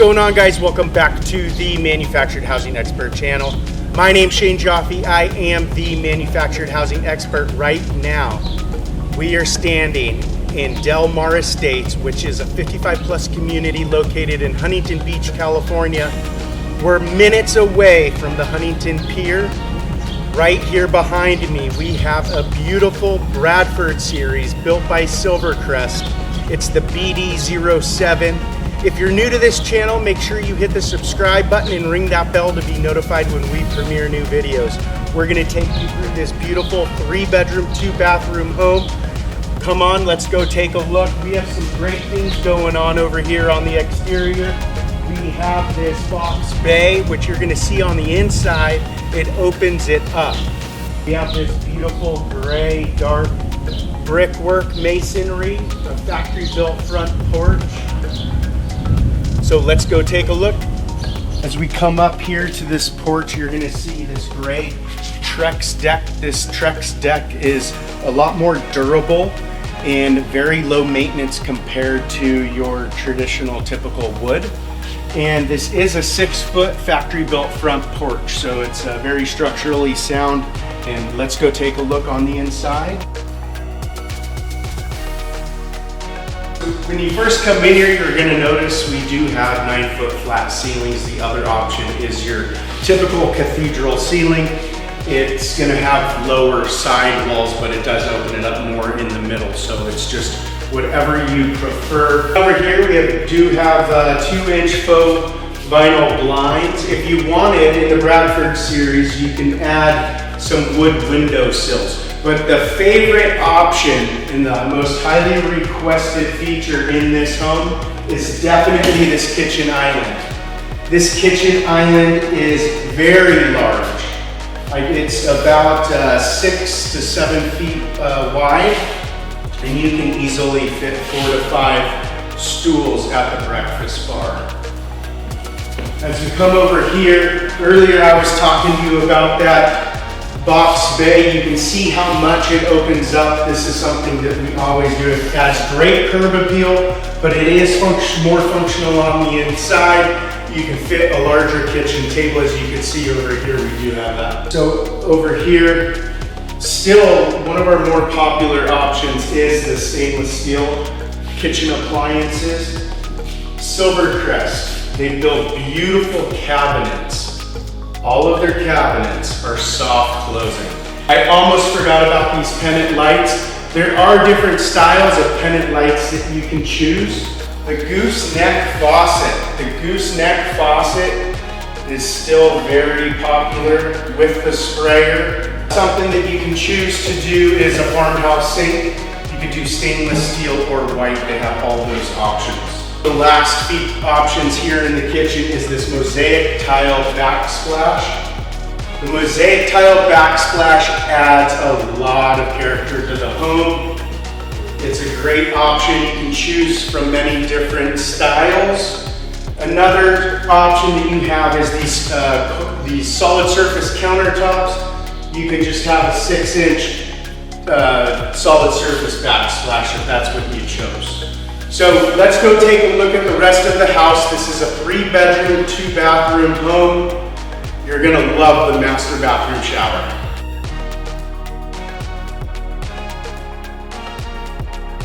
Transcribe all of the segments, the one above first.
going on, guys? Welcome back to the Manufactured Housing Expert channel. My name's Shane Jaffe. I am the Manufactured Housing Expert right now. We are standing in Del Mar Estates, which is a 55-plus community located in Huntington Beach, California. We're minutes away from the Huntington Pier. Right here behind me, we have a beautiful Bradford series built by Silvercrest. It's the BD07. If you're new to this channel, make sure you hit the subscribe button and ring that bell to be notified when we premiere new videos. We're gonna take you through this beautiful 3-bedroom, 2-bathroom home. Come on, let's go take a look. We have some great things going on over here on the exterior. We have this box bay, which you're gonna see on the inside. It opens it up. We have this beautiful gray, dark brickwork masonry, a factory-built front porch. So let's go take a look. As we come up here to this porch, you're gonna see this gray Trex deck. This Trex deck is a lot more durable and very low maintenance compared to your traditional typical wood. And this is a 6-foot factory-built front porch, so it's very structurally sound. And let's go take a look on the inside. When you first come in here, you're going to notice we do have 9-foot flat ceilings. The other option is your typical cathedral ceiling. It's going to have lower side walls, but it does open it up more in the middle, so it's just whatever you prefer. Over here we do have 2-inch faux vinyl blinds. If you wanted, in the Bradford series, you can add some wood window sills. But the favorite option and the most highly requested feature in this home is definitely this kitchen island. This kitchen island is very large. It's about 6 to 7 feet wide, and you can easily fit 4 to 5 stools at the breakfast bar. As we come over here, earlier I was talking to you about that box bay. You can see how much it opens up. This is something that we always do. It has great curb appeal, but it is more functional on the inside. You can fit a larger kitchen table. As you can see over here, we do have that. So over here, still one of our more popular options is the stainless steel kitchen appliances. Silvercrest, they build beautiful cabinets. All of their cabinets are soft closing. I almost forgot about these pennant lights. There are different styles of pennant lights that you can choose. The gooseneck faucet is still very popular with the sprayer. Something that you can choose to do is a farmhouse sink. You could do stainless steel or white. They have all those options. The last few options here in the kitchen is this mosaic tile backsplash. The mosaic tile backsplash adds a lot of character to the home. It's a great option. You can choose from many different styles. Another option that you have is these solid surface countertops. You can just have a 6-inch solid surface backsplash if that's what you chose. So let's go take a look at the rest of the house. This is a 3-bedroom, 2-bathroom home. You're gonna love the master bathroom shower.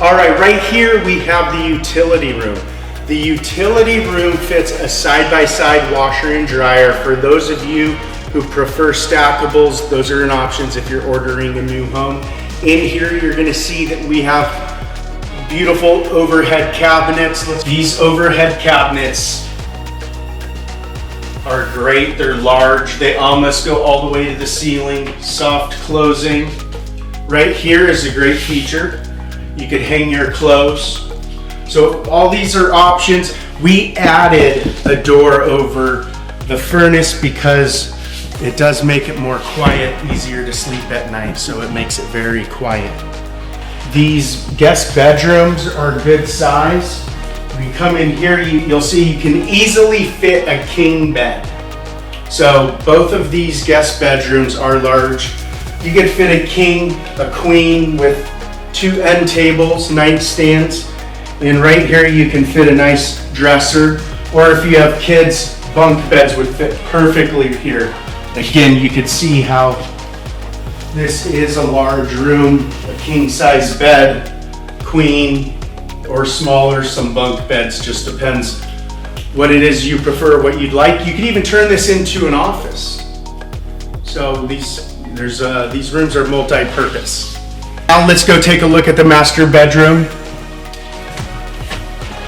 All right here we have the utility room. The utility room fits a side-by-side washer and dryer. For those of you who prefer stackables, those are an option if you're ordering a new home. In here, you're gonna see that we have beautiful overhead cabinets. These overhead cabinets are great. They're large. They almost go all the way to the ceiling. Soft closing. Right here is a great feature. You could hang your clothes. So all these are options. We added a door over the furnace because it does make it more quiet, easier to sleep at night. So it makes it very quiet. These guest bedrooms are good size. When you come in here, you'll see you can easily fit a king bed. So both of these guest bedrooms are large. You could fit a king, a queen with 2 end tables, nightstands. And right here you can fit a nice dresser or if you have kids, bunk beds would fit perfectly here. Again, you can see how this is a large room, a king size bed, queen or smaller, some bunk beds, just depends what it is you prefer, what you'd like. You could even turn this into an office. So these rooms are multi-purpose. Now let's go take a look at the master bedroom.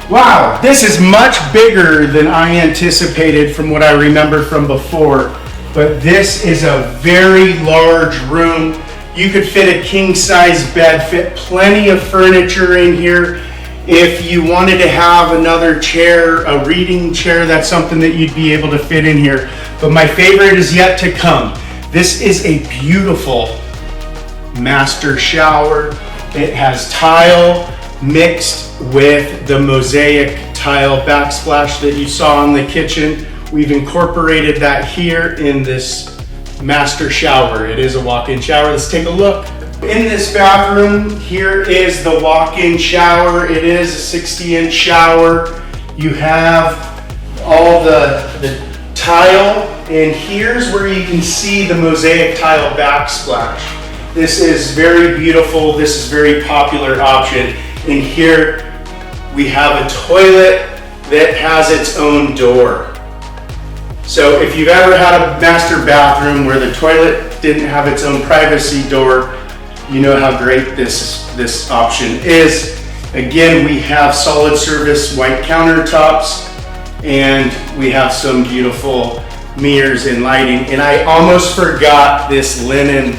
Wow, this is much bigger than I anticipated from what I remember from before. But this is a very large room. You could fit a king size bed, fit plenty of furniture in here. If you wanted to have another chair, a reading chair, that's something that you'd be able to fit in here. But my favorite is yet to come. This is a beautiful master shower. It has tile mixed with the mosaic tile backsplash that you saw in the kitchen. We've incorporated that here in this master shower. It is a walk-in shower. Let's take a look. In this bathroom, here is the walk-in shower. It is a 60-inch shower. You have all the tile, and here's where you can see the mosaic tile backsplash. This is very beautiful. This is a very popular option. And here we have a toilet that has its own door. So if you've ever had a master bathroom where the toilet didn't have its own privacy door, you know how great this option is. Again, we have solid surface white countertops, and we have some beautiful mirrors and lighting. And I almost forgot these linen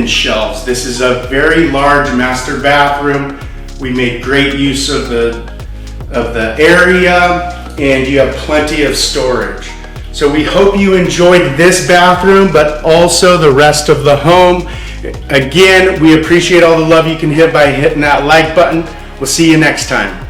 shelves. This is a very large master bathroom. We made great use of the area, and you have plenty of storage. So we hope you enjoyed this bathroom, but also the rest of the home. Again, we appreciate all the love you can hit by hitting that like button. We'll see you next time.